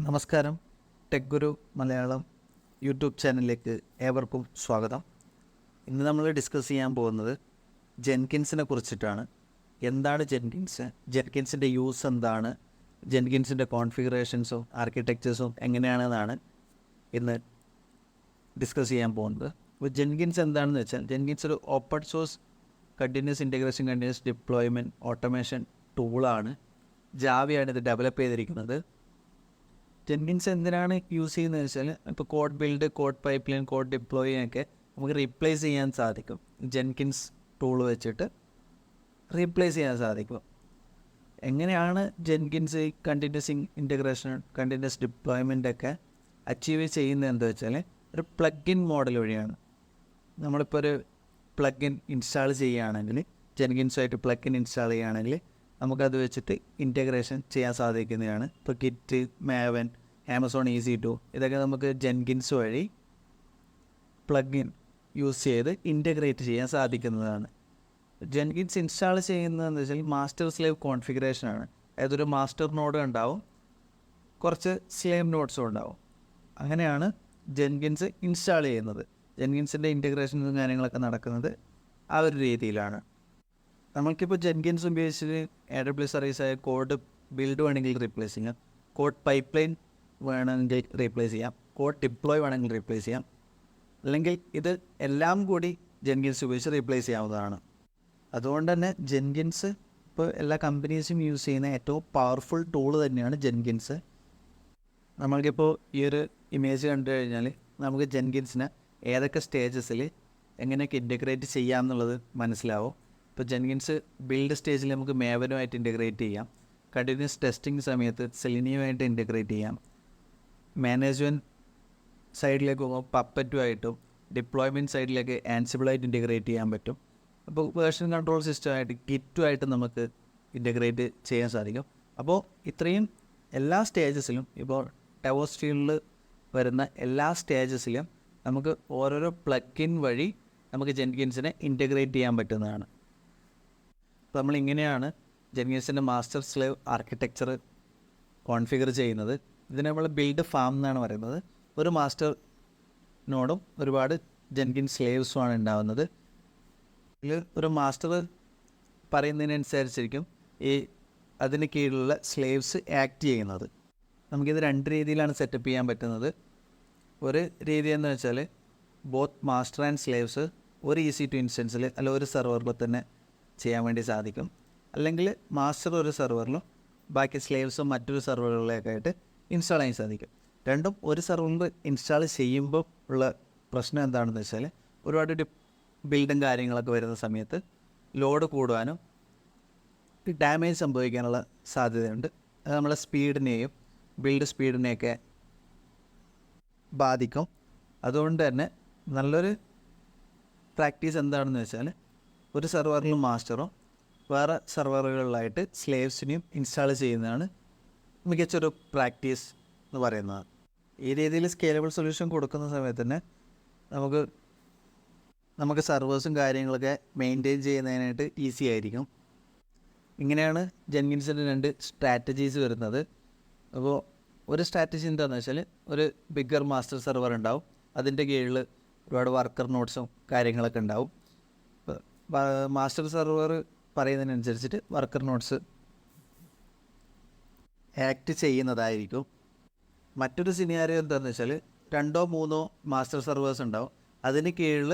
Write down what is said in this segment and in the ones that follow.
നമസ്കാരം. ടെക്ഗുരു മലയാളം യൂട്യൂബ് ചാനലിലേക്ക് ഏവർക്കും സ്വാഗതം. ഇന്ന് നമ്മൾ ഡിസ്കസ് ചെയ്യാൻ പോകുന്നത് ജെൻകിൻസിനെ കുറിച്ചിട്ടാണ്. എന്താണ് ജെൻകിൻസ്, ജെൻകിൻസിൻ്റെ യൂസ് എന്താണ്, ജെൻകിൻസിൻ്റെ കോൺഫിഗറേഷൻസും ആർക്കിടെക്ചേഴ്സും എങ്ങനെയാണെന്നാണ് ഇന്ന് ഡിസ്കസ് ചെയ്യാൻ പോകുന്നത്. അപ്പോൾ ജെൻകിൻസ് എന്താണെന്ന് വെച്ചാൽ, ജെൻകിൻസ് ഒരു open source continuous integration, continuous deployment automation ടൂളാണ്. ജാവയാണ് ഇത് ഡെവലപ്പ് ചെയ്തിരിക്കുന്നത്. ജെൻകിൻസ് എന്തിനാണ് യൂസ് ചെയ്യുന്നത് വെച്ചാൽ, ഇപ്പോൾ code build, code pipe line, code deploying നമുക്ക് റീപ്ലേസ് ചെയ്യാൻ സാധിക്കും. ജെൻകിൻസ് ടൂൾ വെച്ചിട്ട് റീപ്ലേസ് ചെയ്യാൻ സാധിക്കും. എങ്ങനെയാണ് ജെൻകിൻസ് ഈ കണ്ടിന്യൂസ് ഇൻറ്റഗ്രേഷൻ, കണ്ടിന്യൂസ് ഡിപ്ലോയ്മെൻ്റ് ഒക്കെ അച്ചീവ് ചെയ്യുന്നത് എന്താ വെച്ചാൽ, ഒരു പ്ലഗ് ഇൻ മോഡൽ വഴിയാണ്. നമ്മളിപ്പോൾ ഒരു പ്ലഗ് ഇൻ ഇൻസ്റ്റാൾ ചെയ്യുകയാണെങ്കിൽ, ജെൻകിൻസുമായിട്ട് പ്ലഗ് ഇൻ ഇൻസ്റ്റാൾ ചെയ്യുകയാണെങ്കിൽ നമുക്കത് വെച്ചിട്ട് ഇൻറ്റഗ്രേഷൻ ചെയ്യാൻ സാധിക്കുന്നതാണ്. ഇപ്പോൾ ഗിറ്റ്, മാവൻ, ആമസോൺ EC2 ഇതൊക്കെ നമുക്ക് ജെൻകിൻസ് വഴി പ്ലഗ് ഇൻ യൂസ് ചെയ്ത് ഇൻറ്റഗ്രേറ്റ് ചെയ്യാൻ സാധിക്കുന്നതാണ്. ജെൻകിൻസ് ഇൻസ്റ്റാൾ ചെയ്യുന്നതെന്ന് വെച്ചാൽ മാസ്റ്റർ സ്ലേവ് കോൺഫിഗറേഷനാണ്. അതായത് ഒരു മാസ്റ്റർ നോഡ് ഉണ്ടാവും, കുറച്ച് സ്ലേവ് നോഡ്സും ഉണ്ടാവും. അങ്ങനെയാണ് ജെൻകിൻസ് ഇൻസ്റ്റാൾ ചെയ്യുന്നത്. ജെൻകിൻസിൻ്റെ ഇൻറ്റഗ്രേഷനും കാര്യങ്ങളൊക്കെ നടക്കുന്നത് ആ ഒരു രീതിയിലാണ്. നമുക്കിപ്പോൾ ജെൻകിൻസ് ഉപയോഗിച്ച് AWS സർവീസായ കോഡ് ബിൽഡ് വേണമെങ്കിൽ റീപ്ലേസ് ചെയ്യാം, കോഡ് പൈപ്പ് ലൈൻ വേണമെങ്കിൽ റീപ്ലേസ് ചെയ്യാം, കോഡ് ഡിപ്ലോയ് വേണമെങ്കിൽ റീപ്ലേസ് ചെയ്യാം, അല്ലെങ്കിൽ ഇത് എല്ലാം കൂടി ജെൻകിൻസ് ഉപയോഗിച്ച് റീപ്ലേസ് ചെയ്യാവുന്നതാണ്. അതുകൊണ്ട് തന്നെ ജെൻകിൻസ് ഇപ്പോൾ എല്ലാ കമ്പനീസും യൂസ് ചെയ്യുന്ന ഏറ്റവും പവർഫുൾ ടൂൾ തന്നെയാണ് ജെൻകിൻസ്. നമ്മൾക്കിപ്പോൾ ഈ ഒരു ഇമേജ് കണ്ടു കഴിഞ്ഞാൽ നമുക്ക് ജെൻകിൻസിനെ ഏതൊക്കെ സ്റ്റേജസിൽ എങ്ങനെയൊക്കെ ഇൻറ്റഗ്രേറ്റ് ചെയ്യാം എന്നുള്ളത് മനസ്സിലാവും. ഇപ്പോൾ ജെൻകിൻസ് ബിൽഡ് സ്റ്റേജിൽ നമുക്ക് മേവനുമായിട്ട് ഇൻറ്റഗ്രേറ്റ് ചെയ്യാം, കണ്ടിന്യൂസ് ടെസ്റ്റിംഗ് സമയത്ത് സെലിനിയുമായിട്ട് ഇൻറ്റഗ്രേറ്റ് ചെയ്യാം, മാനേജ്മെൻറ്റ് സൈഡിലേക്ക് പോകുമ്പോൾ പപ്പറ്റുമായിട്ടും, ഡിപ്ലോയ്മെൻറ്റ് സൈഡിലേക്ക് ആൻസിബിളായിട്ട് ഇൻറ്റഗ്രേറ്റ് ചെയ്യാൻ പറ്റും. അപ്പോൾ വേർഷൻ കൺട്രോൾ സിസ്റ്റമായിട്ട് ഗിറ്റുമായിട്ട് നമുക്ക് ഇൻറ്റഗ്രേറ്റ് ചെയ്യാൻ സാധിക്കും. അപ്പോൾ ഇത്രയും എല്ലാ സ്റ്റേജസിലും, ഇപ്പോൾ ഡെവോപ്സ് ഫീൽഡിൽ വരുന്ന എല്ലാ സ്റ്റേജസിലും നമുക്ക് ഓരോരോ പ്ലഗ് ഇൻ വഴി നമുക്ക് ജെൻകിൻസിനെ ഇൻറ്റഗ്രേറ്റ് ചെയ്യാൻ പറ്റുന്നതാണ്. അപ്പോൾ നമ്മളിങ്ങനെയാണ് ജെൻകിൻസിൻ്റെ മാസ്റ്റർ സ്ലേവ് ആർക്കിടെക്ചർ കോൺഫിഗർ ചെയ്യുന്നത്. ഇതിനെ നമ്മൾ ബിൽഡ് ഫാം എന്നാണ് പറയുന്നത്. ഒരു മാസ്റ്റർ നോഡും ഒരുപാട് ജെൻകിൻസ് സ്ലേവ്സുമാണ് ഉണ്ടാകുന്നത്. ഇതിൽ ഒരു മാസ്റ്റർ പറയുന്നതിനനുസരിച്ചിരിക്കും ഈ അതിന് കീഴിലുള്ള സ്ലേവ്സ് ആക്ട് ചെയ്യുന്നത്. നമുക്കിത് രണ്ട് രീതിയിലാണ് സെറ്റപ്പ് ചെയ്യാൻ പറ്റുന്നത്. ഒരു രീതി എന്ന് വെച്ചാൽ, ബോത്ത് മാസ്റ്റർ ആൻഡ് സ്ലേവ്സ് ഒരു EC2 ഇൻസ്റ്റൻസിൽ അല്ല ഒരു സെർവറിൽ തന്നെ ചെയ്യാൻ വേണ്ടി സാധിക്കും. അല്ലെങ്കിൽ മാസ്റ്റർ ഒരു സെർവറിലും ബാക്കി സ്ലേവ്സും മറ്റൊരു സെർവറുകളിലേക്കായിട്ട് ഇൻസ്റ്റാൾ ചെയ്യാൻ സാധിക്കും. രണ്ടും ഒരു സെർവറിൽ ഇൻസ്റ്റാൾ ചെയ്യുമ്പോൾ ഉള്ള പ്രശ്നം എന്താണെന്ന് വെച്ചാൽ, ഒരുപാട് ബിൽഡും കാര്യങ്ങളൊക്കെ വരുന്ന സമയത്ത് ലോഡ് കൂടുവാനും ഡാമേജ് സംഭവിക്കാനുള്ള സാധ്യതയുണ്ട്. അത് നമ്മളെ സ്പീഡിനെയും ബിൽഡ് സ്പീഡിനെയൊക്കെ ബാധിക്കും. അതുകൊണ്ട് തന്നെ നല്ലൊരു പ്രാക്ടീസ് എന്താണെന്ന് വെച്ചാൽ, ഒരു സെർവറിലും മാസ്റ്ററും വേറെ സെർവറുകളിലായിട്ട് സ്ലേവ്സിനെയും ഇൻസ്റ്റാൾ ചെയ്യുന്നതാണ് മികച്ചൊരു പ്രാക്ടീസ് എന്ന് പറയുന്നത്. ഈ രീതിയിൽ സ്കേലബിൾ സൊല്യൂഷൻ കൊടുക്കുന്ന സമയത്ത് തന്നെ നമുക്ക് സെർവേഴ്സും കാര്യങ്ങളൊക്കെ മെയിൻറ്റെയിൻ ചെയ്യുന്നതിനായിട്ട് ഈസി ആയിരിക്കും. ഇങ്ങനെയാണ് ജെൻകിൻസിൻ്റെ രണ്ട് സ്ട്രാറ്റജീസ് വരുന്നത്. അപ്പോൾ ഒരു സ്ട്രാറ്റജി എന്താണെന്ന് വെച്ചാൽ, ഒരു ബിഗ്ഗർ മാസ്റ്റർ സെർവർ ഉണ്ടാവും, അതിൻ്റെ കീഴിൽ ഒരുപാട് വർക്കർ നോട്ട്സും കാര്യങ്ങളൊക്കെ ഉണ്ടാവും. മാസ്റ്റർ സെർവർ പറയുന്നതിനനുസരിച്ചിട്ട് വർക്കർ നോട്ട്സ് ആക്ട് ചെയ്യുന്നതായിരിക്കും. മറ്റൊരു സിനാരിയോ എന്താണെന്ന് വെച്ചാൽ, 2-3 മാസ്റ്റർ സെർവേഴ്സ് ഉണ്ടാവും, അതിന് കീഴിൽ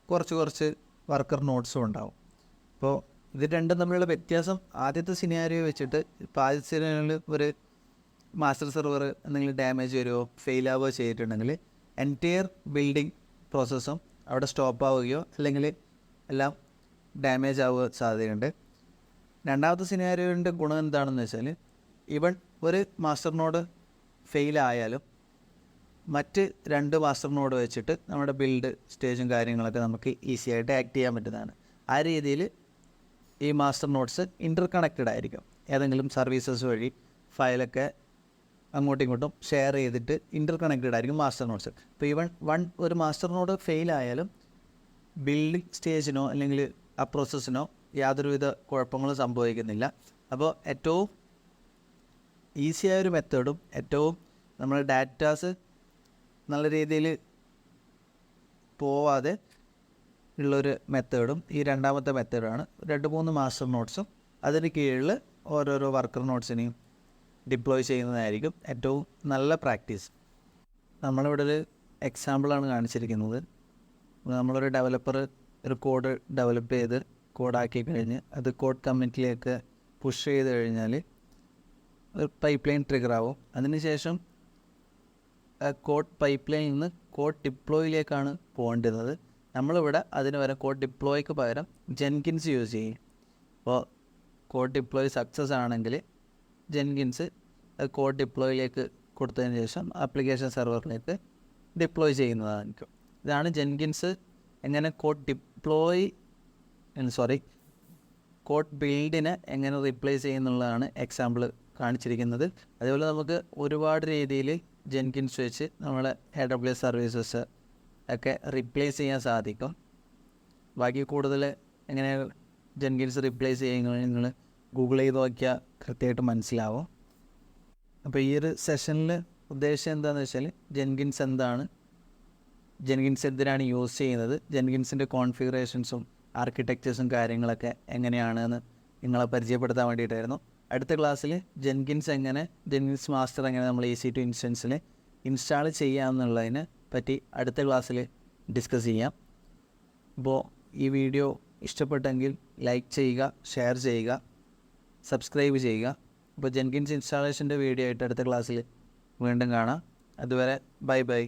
കുറച്ച് വർക്കർ നോട്ട്സും ഉണ്ടാവും. അപ്പോൾ ഇത് രണ്ടും തമ്മിലുള്ള വ്യത്യാസം ആദ്യത്തെ സിനാരിയോ വെച്ചിട്ട്, ഇപ്പോൾ ആദ്യത്തെ സിനാരിയോയിൽ ഒരു മാസ്റ്റർ സെർവർ എന്തെങ്കിലും ഡാമേജ് വരുമോ ഫെയിൽ ആവുകയോ ചെയ്തിട്ടുണ്ടെങ്കിൽ എൻറ്റയർ ബിൽഡിംഗ് പ്രോസസ്സും അവിടെ സ്റ്റോപ്പ് ആവുകയോ അല്ലെങ്കിൽ എല്ലാം ഡാമേജ് ആവുക സാധ്യതയുണ്ട്. രണ്ടാമത്തെ സിനാരിയോൻ്റെ ഗുണം എന്താണെന്ന് വെച്ചാൽ, ഈവൻ ഒരു മാസ്റ്റർ നോഡ് ഫെയിലായാലും മറ്റ് 2 മാസ്റ്റർ നോഡ് വെച്ചിട്ട് നമ്മുടെ ബിൽഡ് സ്റ്റേജും കാര്യങ്ങളൊക്കെ നമുക്ക് ഈസി ആയിട്ട് ആക്ട് ചെയ്യാൻ പറ്റുന്നതാണ്. ആ രീതിയിൽ ഈ മാസ്റ്റർ നോഡ്സ് ഇൻ്റർ കണക്റ്റഡ് ആയിരിക്കും. ഏതെങ്കിലും സർവീസസ് വഴി ഫയലൊക്കെ അങ്ങോട്ടും ഇങ്ങോട്ടും ഷെയർ ചെയ്തിട്ട് ഇൻ്റർ കണക്റ്റഡ് ആയിരിക്കും മാസ്റ്റർ നോട്ട്സ്. ഇപ്പോൾ ഈവൻ ഒരു മാസ്റ്റർ നോഡ് ഫെയിലായാലും ബിൽഡിംഗ് സ്റ്റേജിനോ അല്ലെങ്കിൽ ആ പ്രോസസ്സിനോ യാതൊരുവിധ കുഴപ്പങ്ങളും സംഭവിക്കുന്നില്ല. അപ്പോൾ ഏറ്റവും ഈസിയായൊരു മെത്തേഡും ഏറ്റവും നമ്മൾ ഡാറ്റാസ് നല്ല രീതിയിൽ പോവാതെ ഉള്ളൊരു മെത്തേഡും ഈ രണ്ടാമത്തെ മെത്തേഡാണ്. 2-3 മാസ്റ്റർ നോട്ട്സും അതിന് കീഴിൽ ഓരോരോ വർക്കർ നോട്ട്സിനെയും ഡിപ്ലോയ് ചെയ്യുന്നതായിരിക്കും ഏറ്റവും നല്ല പ്രാക്ടീസ്. നമ്മളിവിടെ ഒരു എക്സാമ്പിളാണ് കാണിച്ചിരിക്കുന്നത്. നമ്മളൊരു ഡെവലപ്പർ ഒരു കോഡ് ഡെവലപ്പ് ചെയ്ത് കോഡാക്കി കഴിഞ്ഞ് അത് കോഡ് കമ്മിറ്റിലേക്ക് പുഷ് ചെയ്ത് കഴിഞ്ഞാൽ ഒരു പൈപ്പ് ലൈൻ ട്രിഗർ ആവും. അതിനുശേഷം കോഡ് പൈപ്പ് ലൈനിൽ നിന്ന് കോഡ് ഡിപ്ലോയിലേക്കാണ് പോകേണ്ടുന്നത്. നമ്മളിവിടെ അതിന് വരെ കോഡ് ഡിപ്ലോയ്ക്ക് പകരം ജെൻകിൻസ് യൂസ് ചെയ്യും. അപ്പോൾ കോഡ് ഡിപ്ലോയ് സക്സസ് ആണെങ്കിൽ ജെൻകിൻസ് കോഡ് ഡിപ്ലോയിലേക്ക് കൊടുത്തതിന് ശേഷം ആപ്ലിക്കേഷൻ സെർവറിലേക്ക് ഡിപ്ലോയ് ചെയ്യുന്നതായിരിക്കും. ഇതാണ് ജെൻകിൻസ് എങ്ങനെ കോഡ് ബിൽഡിനെ എങ്ങനെ റീപ്ലേസ് ചെയ്യുന്നുള്ളതാണ് എക്സാമ്പിൾ കാണിച്ചിരിക്കുന്നത്. അതേപോലെ നമുക്ക് ഒരുപാട് രീതിയിൽ ജെൻകിൻസ് വെച്ച് നമ്മളെ AWS സർവീസസ് ഒക്കെ റീപ്ലേസ് ചെയ്യാൻ സാധിക്കും. ബാക്കി കൂടുതൽ എങ്ങനെ ജെൻകിൻസ് റീപ്ലേസ് ചെയ്യുന്നത് നിങ്ങൾ ഗൂഗിൾ ചെയ്ത് നോക്കിയാൽ കൃത്യമായിട്ട് മനസ്സിലാവും. അപ്പോൾ ഈ ഒരു സെഷനിൽ ഉദ്ദേശം എന്താണെന്ന് വെച്ചാൽ ജെൻകിൻസ് എന്താണ്, ജെൻകിൻസ് എന്തിനാണ് യൂസ് ചെയ്യുന്നത്, ജെൻകിൻസിൻ്റെ കോൺഫിഗറേഷൻസും ആർക്കിടെക്ചേഴ്സും കാര്യങ്ങളൊക്കെ എങ്ങനെയാണെന്ന് നിങ്ങളെ പരിചയപ്പെടുത്താൻ വേണ്ടിയിട്ടായിരുന്നു. അടുത്ത ക്ലാസ്സിൽ ജെൻകിൻസ് മാസ്റ്റർ എങ്ങനെ നമ്മൾ EC2 ഇൻസ്റ്റൻസിൽ ഇൻസ്റ്റാൾ ചെയ്യാമെന്നുള്ളതിനെ പറ്റി അടുത്ത ക്ലാസ്സിൽ ഡിസ്കസ് ചെയ്യാം. അപ്പോൾ ഈ വീഡിയോ ഇഷ്ടപ്പെട്ടെങ്കിൽ ലൈക്ക് ചെയ്യുക, ഷെയർ ചെയ്യുക, സബ്സ്ക്രൈബ് ചെയ്യുക. അപ്പോൾ ജെൻകിൻസ് ഇൻസ്റ്റാളേഷൻ്റെ വീഡിയോ ആയിട്ട് അടുത്ത ക്ലാസ്സിൽ വീണ്ടും കാണാം. അതുവരെ ബൈ.